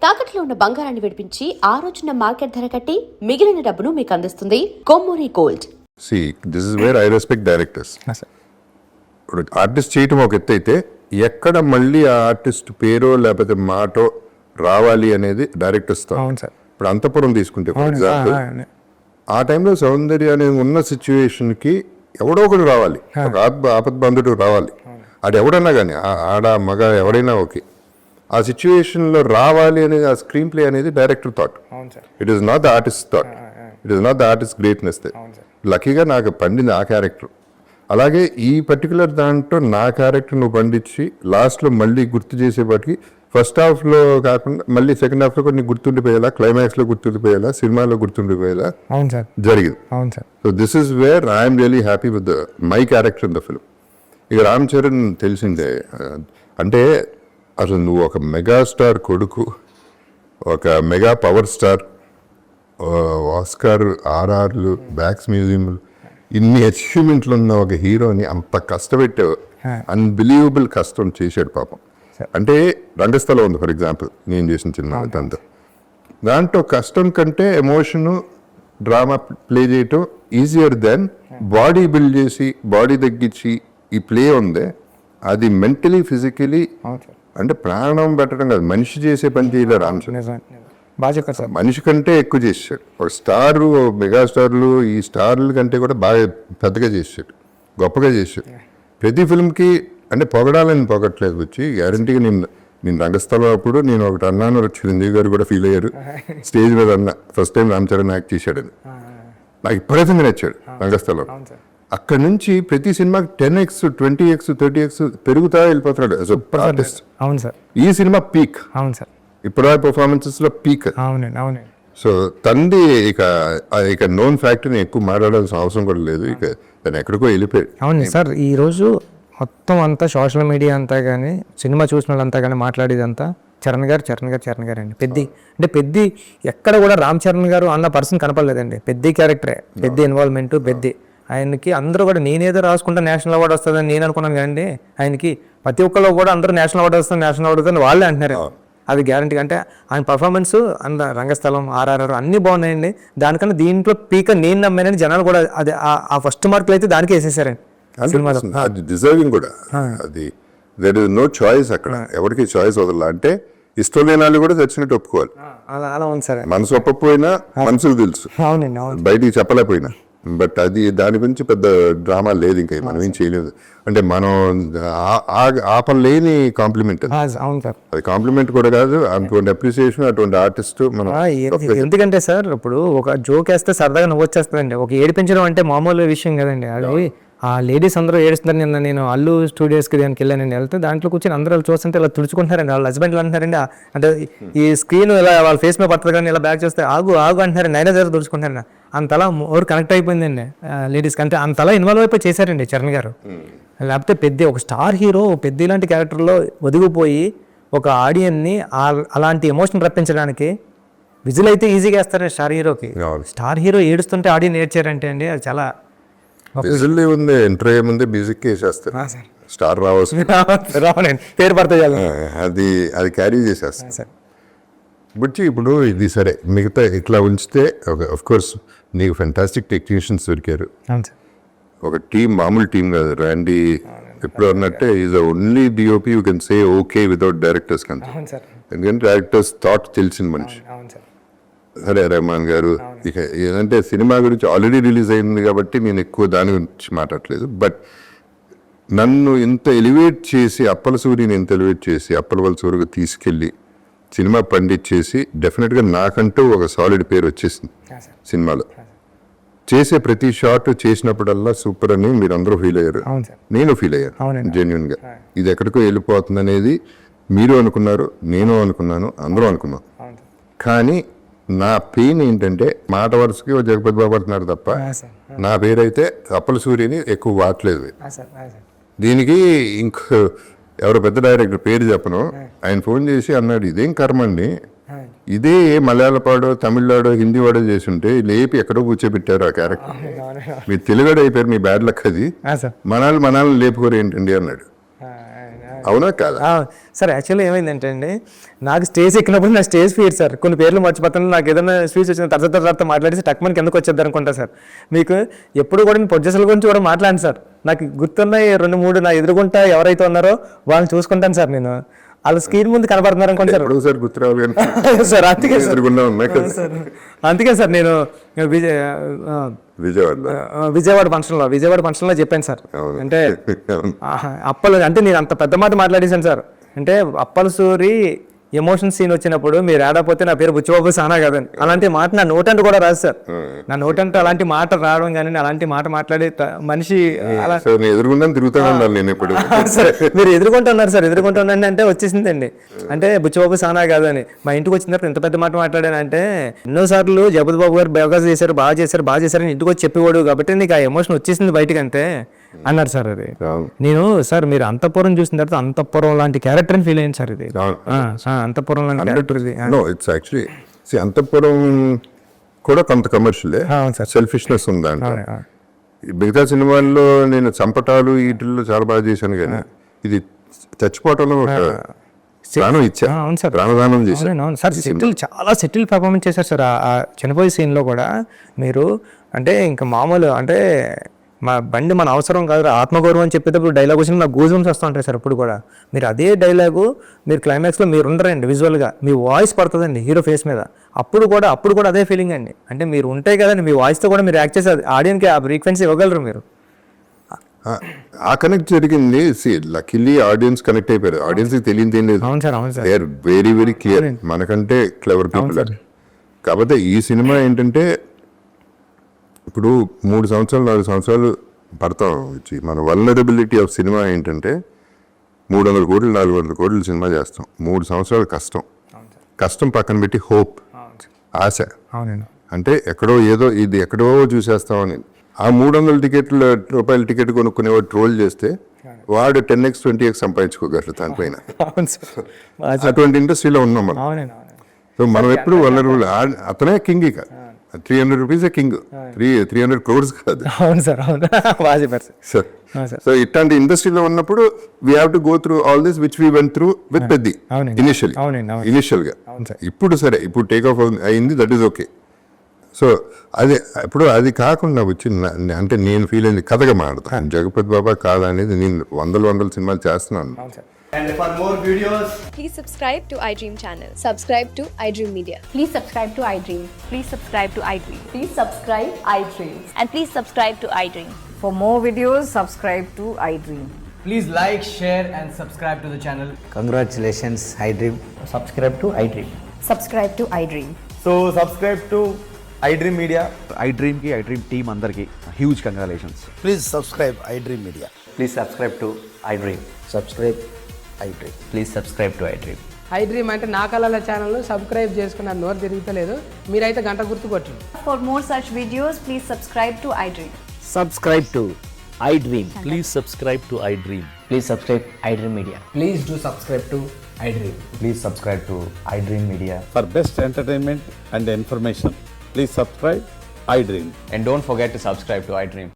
తాకట్లో ఉన్న బంగారాన్ని విడిపించి ఆ రోజున మార్కెట్ ధర కట్టి మిగిలిన డబ్బును మీకు అందిస్తుంది Kommuri gold. See, this is where I respect directors. Artist చేయటం ఒక ఎత్తు అయితే ఎక్కడ మళ్ళీ ఆ ఆర్టిస్ట్ పేరో లేకపోతే మాటో రావాలి అనేది డైరెక్టర్స్. ఇప్పుడు అంతపురం తీసుకుంటే ఫర్ ఎగ్జాంపుల్, ఆ టైంలో సౌందర్య అనేది ఉన్న సిచ్యువేషన్కి ఎవడో ఒకడు రావాలి, ఒక ఆపద్బంధుడు రావాలి. అది ఎవడన్నా కానీ ఆడ మగ ఎవడైనా ఓకే, ఆ సిచ్యువేషన్లో రావాలి అనేది ఆ స్క్రీన్ ప్లే అనేది director thought. It is not the artist thought, it is not the artist greatness. లక్కీగా నాకు పండింది ఆ క్యారెక్టర్. అలాగే ఈ పర్టికులర్ దాంట్లో నా క్యారెక్టర్ నువ్వు పండించి లాస్ట్లో మళ్ళీ గుర్తు చేసేపాటికి ఫస్ట్ హాఫ్లో కాకుండా మళ్ళీ సెకండ్ హాఫ్లో కొన్ని గుర్తుండిపోయేలా, క్లైమాక్స్లో గుర్తుండిపోయేలా, సినిమాలో గుర్తుండిపోయేలా జరిగింది. So this is where I'm really happy with my character in the film. ఇక రామ్ చరణ్ తెలిసిందే, అంటే అసలు నువ్వు ఒక మెగాస్టార్ కొడుకు, ఒక మెగా పవర్ స్టార్, ఆస్కార్, ఆర్ఆర్లు, బ్యాక్స్ మ్యూజియంలు, ఇన్ని అచీవ్మెంట్లు ఉన్న ఒక హీరోని అంత కష్టపెట్టే అన్బిలీవబుల్ కష్టం చేశాడు పాపం. అంటే రంగస్థలం ఉంది ఫర్ ఎగ్జాంపుల్, నేను చేసిన చిన్న దాంట్లో కష్టం కంటే ఎమోషను, డ్రామా ప్లే చేయటం ఈజియర్ దెన్ బాడీ బిల్డ్ చేసి బాడీ తగ్గించి ఈ ప్లే ఉంది. అది మెంటలీ ఫిజికలీ అంటే ప్రాణం పెట్టడం కాదు, మనిషి చేసే పని చేయలేరు రామ్ చరణ్. మనిషి కంటే ఎక్కువ చేసాడు. ఒక స్టారు, మెగాస్టార్లు, ఈ స్టార్ల కంటే కూడా బాగా పెద్దగా చేసాడు, గొప్పగా చేసాడు. ప్రతి ఫిల్మ్కి అంటే పొగడాలని పొగట్లేదు వచ్చి గ్యారంటీగా నేను రంగస్థలం అప్పుడు నేను ఒకటి అన్నాను, చిరంజీవి గారు కూడా ఫీల్ అయ్యారు స్టేజ్ మీద అన్న, first time Ram Charan act చేశాడని. నాకు విపరీతంగా నచ్చాడు రంగస్థలం. అక్కడ నుంచి ప్రతి సినిమాకి 10x 20x 30x పెరుగుతా వెళ్ళిపోతున్నాడు యాజ్ అ ఆర్టిస్ట్. అవును సార్, ఈ సినిమా పీక్. అవును సార్, ఇప్పుడు పర్ఫార్మెన్సెస్ లో పీక్. అవునండి, అవునండి. సో తంది ఇక నోన్ ఫ్యాక్టరీని ఎక్కువ మాట్లాడాల్సిన అవసరం కూడా లేదు, ఇక తను ఎక్కడికో వెళ్ళిపోయాడు. అవును సార్, ఈరోజు మొత్తం అంతా సోషల్ మీడియా అంతా కానీ, సినిమా చూసిన వాళ్ళంతా కానీ మాట్లాడేదంతా చరణ్ గారు అండి. పెద్ది ఎక్కడ కూడా రామ్ చరణ్ గారు అన్న పర్సన్ కనపడలేదండి. పెద్ద క్యారెక్టరే, పెద్ద ఇన్వాల్వ్మెంట్, పెద్ద ఆయనకి అందరూ కూడా నేనేదో రాసుకుంటే నేషనల్ అవార్డు వస్తుందని నేను అనుకున్నాను కదండి. ఆయనకి ప్రతి ఒక్కళ్ళు కూడా అందరూ నేషనల్ అవార్డు వస్తుంది వాళ్ళే అంటున్నారు. అది గ్యారంటీ. అంటే ఆయన పర్ఫార్మెన్స్ అంత రంగస్థలం, ఆర్ఆర్ఆర్ అన్నీ బాగున్నాయండి. దానికన్నా దీంట్లో పీక నేను నమ్మానని జనాలు కూడా అది ఆ ఫస్ట్ మార్కులు అయితే దానికి వేసేసారండి సినిమాలో. అది డిజర్వింగ్ కూడా. అది దర్ ఇస్ నో చాయిస్ అక్కడ, ఎవరికి చాయిస్ వదల. అంటే ఇష్టం లేని వాళ్ళు కూడా చచ్చినట్టు ఒప్పుకోవాలి. అలా ఉంది సార్. మనసు ఒప్పకపోయినా మనసుకు తెలుసు, అవునండి, అవును, బయటికి చెప్పలేకపోయినా. బట్ అది దాని గురించి పెద్ద డ్రామా లేదు, ఇంకా మనం ఏం చేయలేదు. అంటే మనం ఆపలేని కాంప్లిమెంట్. అవును సార్, అది కాంప్లిమెంట్ కూడా కాదు, అటువంటి అప్రిసియేషన్, అటువంటి ఆర్టిస్ట్ మనం. ఎందుకంటే సార్ ఇప్పుడు ఒక జోక్ వేస్తే సరదాగా నవ్వు వచ్చేస్తుందండి. ఒక ఏడిపించడం అంటే మామూలు విషయం కదండి. అది ఆ లేడీస్ అందరూ ఏడుస్తున్నారు. నిన్న నేను అల్లు స్టూడియోస్కి దానికి వెళ్ళానండి. వెళ్తే దాంట్లో కూర్చొని అందరూ చూస్తుంటే ఇలా తుడుచుకుంటున్నారండి. వాళ్ళ హస్బెండ్లు అంటున్నారండి, అంటే ఈ స్క్రీన్ ఇలా వాళ్ళ ఫేస్ మీద పడుతుంది కానీ ఇలా బ్యాక్ చేస్తే ఆగు అంటున్నారండి. అయినా సరే తుడుచుకుంటారండి. అంతలా ఓవర్ కనెక్ట్ అయిపోయిందండి లేడీస్కి. అంటే అంతలా ఇన్వాల్వ్ అయిపోయి చేశారండి చరణ్ గారు. లేకపోతే ఒక స్టార్ హీరో పెద్ద ఇలాంటి క్యారెక్టర్లో ఒదిగిపోయి ఒక ఆడియన్ని అలాంటి ఎమోషన్ రప్పించడానికి విజిల్ అయితే ఈజీగా వేస్తారండి స్టార్ హీరోకి. స్టార్ హీరో ఏడుస్తుంటే ఆడియన్ ఏడ్చారంటే అండి అది చాలా విజిల్ ఉంది. ఎంటర్ అయ్యే ముందే మ్యూజిక్ వేసేస్తారు, స్టార్ రావాలండి, పేరు పడతాయి, అది క్యారీ చేసేస్తారు. బట్ ఇప్పుడు ఇది సరే, మిగతా ఇట్లా ఉంచితే ఆఫ్ కోర్స్ నీకు ఫెంటాస్టిక్ టెక్నీషియన్స్ దొరికారు. ఒక టీం, మామూలు టీం కాదు. ర్యాండీ ఎప్పుడు అన్నట్టే is the only DOP you can say okay without directors కంటే. ఎందుకంటే డైరెక్టర్స్ థాట్ తెలిసిన మనిషి. సరే రెహమాన్ గారు, ఇక ఏదంటే సినిమా గురించి ఆల్రెడీ రిలీజ్ అయింది కాబట్టి నేను ఎక్కువ దాని గురించి మాట్లాడలేదు. బట్ నన్ను ఇంత ఎలివేట్ చేసి, అప్పల సూరిని ఇంత ఎలివేట్ చేసి అప్పలవలస వరకు తీసుకెళ్ళి సినిమా పండించేసి డెఫినెట్గా నాకంటూ ఒక సాలిడ్ పేరు వచ్చేసింది సినిమాలో. చేసే ప్రతి షాట్ చేసినప్పుడల్లా సూపర్ అని మీరు అందరూ ఫీల్ అయ్యారు, నేను ఫీల్ అయ్యాను జెన్యున్గా. ఇది ఎక్కడికో వెళ్ళిపోతుంది అనేది మీరు అనుకున్నారు, నేను అనుకున్నాను, అందరూ అనుకున్నాం. కానీ నా పెయిన్ ఏంటంటే మాట వరుసకి జగపతి బాబు అంటున్నారు తప్ప నా పేరైతే అప్పల సూర్యని ఎక్కువ వాడలేదు. దీనికి ఇంకో ఎవరో పెద్ద డైరెక్టర్ పేరు చెప్పను, ఆయన ఫోన్ చేసి అన్నాడు, ఇదేం కర్మ అండి, ఇదే మలయాళపాడో తమిళనాడో హిందీ వాడో చేసి ఉంటే లేపి ఎక్కడో కూర్చోబెట్టారు ఆ క్యారెక్టర్, మీరు తెలుగుడు అయిపోయారు, మీ బ్యాడ్ లక్ అది, మనాలు లేపుకోరు ఏంటండి అన్నాడు. అవునా కాదా? సార్ యాక్చువల్లీ ఏమైందంటే అండి, నాకు స్టేజ్ ఎక్కినప్పుడు నా స్టేజ్ ఫీడ్ సార్ కొన్ని పేర్లు మర్చిపోతాను. నాకు ఏదైనా స్పీచ్ వచ్చిన తర్వాత మాట్లాడేసి టక్మన్ కిందకు వచ్చేద్దాం అనుకుంటా సార్. మీకు ఎప్పుడు కూడా నేను ప్రొడ్యూసర్ల గురించి కూడా మాట్లాడాను సార్. నాకు గుర్తున్న 2-3 నా ఎదురుగుంటా ఎవరైతే ఉన్నారో వాళ్ళని చూసుకుంటాను సార్. నేను వాళ్ళ స్క్రీన్ ముందు కనబడుతున్నారు అనుకోండి సార్. ఎప్పుడో సార్ గుర్తు రావాలి కానీ సార్ అందుకే సార్ ఎదురుగుండా ఉన్నాయి కదా. అందుకే సార్ నేను విజయవాడ ఫంక్షన్లో చెప్పాను సార్. అవును. అంటే అప్పలు అంటే నేను అంత పెద్ద మాట మాట్లాడేశాను సార్. అంటే అప్పల సూరి ఎమోషన్ సీన్ వచ్చినప్పుడు మీరు ఏడపోతే నా పేరు బుచ్చిబాబు సానా కదండి, అలాంటి మాట నా నోటంటూ కూడా రాదు సార్. నా నోటంటూ అలాంటి మాట రావడం కానీ అలాంటి మాట మాట్లాడే మనిషి అలా ఎదురుగుండా తిరుగుతాను నేను ఇప్పుడు. మీరు ఎదుర్కొంటున్నారు సార్. ఎదుర్కొంటున్నాను అంటే వచ్చేసిందండి. అంటే బుచ్చిబాబు సానా కాదని మా ఇంటికి వచ్చిన తర్వాత ఎంత పెద్ద మాట మాట్లాడానంటే, ఎన్నోసార్లు జగపతి బాబు గారు బాగా చేశారు అని ఇంటికి వచ్చి చెప్పేవాడు కాబట్టి నీకు ఆ ఎమోషన్ వచ్చేసింది బయటకు అంతే అన్నారు సార్. అది నేను సార్ మీరు అంతఃపురం చూసిన తర్వాత అంతఃపురం లాంటి క్యారెక్టర్ అని ఫీల్ అయ్యింది సార్. ఇది అంతఃపురం లాంటి క్యారెక్టర్ ఇది. నో ఇట్స్ యాక్చువల్లీ అంతఃపురం కూడా కొంత కమర్షియలే, సెల్ఫిష్నెస్ ఉందంట. మిగతా సినిమాల్లో నేను చంపటాలు వీటిల్లో చాలా బాగా చేశాను కానీ ఇది చచ్చిపోవటంలో ఒక ప్రాణం ఇచ్చా. అవును సార్, ప్రాణదానం చేశాను. అవును సార్. చాలా సెటిల్ పర్ఫార్మెన్స్ చేశారు సార్. ఆ చనిపోయే సీన్లో కూడా మీరు అంటే ఇంకా మామూలు అంటే మా బండి మన అవసరం కాదు ఆత్మగౌరవం అని చెప్పేటప్పుడు డైలాగ్ వచ్చిన నాకు గూజమ్స్ వస్తూ ఉంటాయి సార్. అప్పుడు కూడా మీరు అదే డైలాగు మీరు క్లైమాక్స్లో మీరు ఉండరండి, విజువల్గా మీ వాయిస్ పడుతుందండి హీరో ఫేస్ మీద. అప్పుడు కూడా అదే ఫీలింగ్ అండి. అంటే మీరు ఉంటాయి కదండి, మీ వాయిస్తో కూడా మీరు యాక్ట్ చేసి ఆడియన్కి ఆ ఫ్రీక్వెన్సీ ఇవ్వగలరు మీరు. ఆ కనెక్ట్ జరిగింది. లక్కీలీ ఆడియన్స్ కనెక్ట్ అయిపోయారు. ఆడియన్స్కి తెలియదు ఏం లేదు. అవును సార్, అవును sir. They are very very clear, మనకంటే క్లెవర్ పీపుల్. కాకపోతే ఈ సినిమా ఏంటంటే ఇప్పుడు 3 సంవత్సరాలు 4 సంవత్సరాలు పడతాం వచ్చి మన వల్నరబిలిటీ ఆఫ్ సినిమా ఏంటంటే 300 కోట్లు 400 కోట్లు సినిమా చేస్తాం. 3 సంవత్సరాలు కష్టం పక్కన పెట్టి హోప్, ఆశ. అంటే ఇది ఎక్కడో చూసేస్తామని ఆ 300 రూపాయల టికెట్ కొనుక్కునేవాడు ట్రోల్ చేస్తే వాడు 10x 20x సంపాదించుకోగలరు దానిపైన. అటువంటి ఇండస్ట్రీలో ఉన్నాం మనం. సో మనం ఎప్పుడు వల్నరబుల్. అతనే కింగ్. ఇక 300 రూపీసే కింగ్, 300 crores కాదు. అవును సార్, అవును. సో ఇట్లాంటి ఇండస్ట్రీలో ఉన్నప్పుడు we have to go through all this which we went through with Peddi initial గా. ఇప్పుడు టేక్ ఆఫ్ అయింది, దట్ ఈస్ ఓకే. సో అది కాకుండా వచ్చి అంటే నేను ఫీల్ అయింది కథగా మాడతాను. జగపతి బాబా కాదా అనేది నేను వందల సినిమాలు చేస్తున్నాను. And for more videos, please subscribe to iDream channel. Subscribe to iDream Media. Please subscribe to iDream. Please subscribe to iDream. Please subscribe iDream. And please subscribe to iDream. For more videos, subscribe to iDream. please like, share and subscribe to the channel. Congratulations, iDream. Subscribe to iDream. Subscribe to iDream. So subscribe to iDream Media. iDream ki iDream team andarki huge congratulations. Please subscribe iDream Media. Please subscribe to iDream. Subscribe iDream. Please subscribe to iDream. iDream అంటే నా కళల ఛానల్ను subscribe చేసుకున్నారు. నోరు తిరుగుతలేదు, మీరైతే గంట గుర్తు కొట్టండి. For more such videos, please subscribe to iDream. Subscribe to iDream. Please subscribe to iDream. Please subscribe iDream Media. Please do subscribe to iDream. Please subscribe to iDream Media. For best entertainment and information, please subscribe iDream. And don't forget to subscribe to iDream.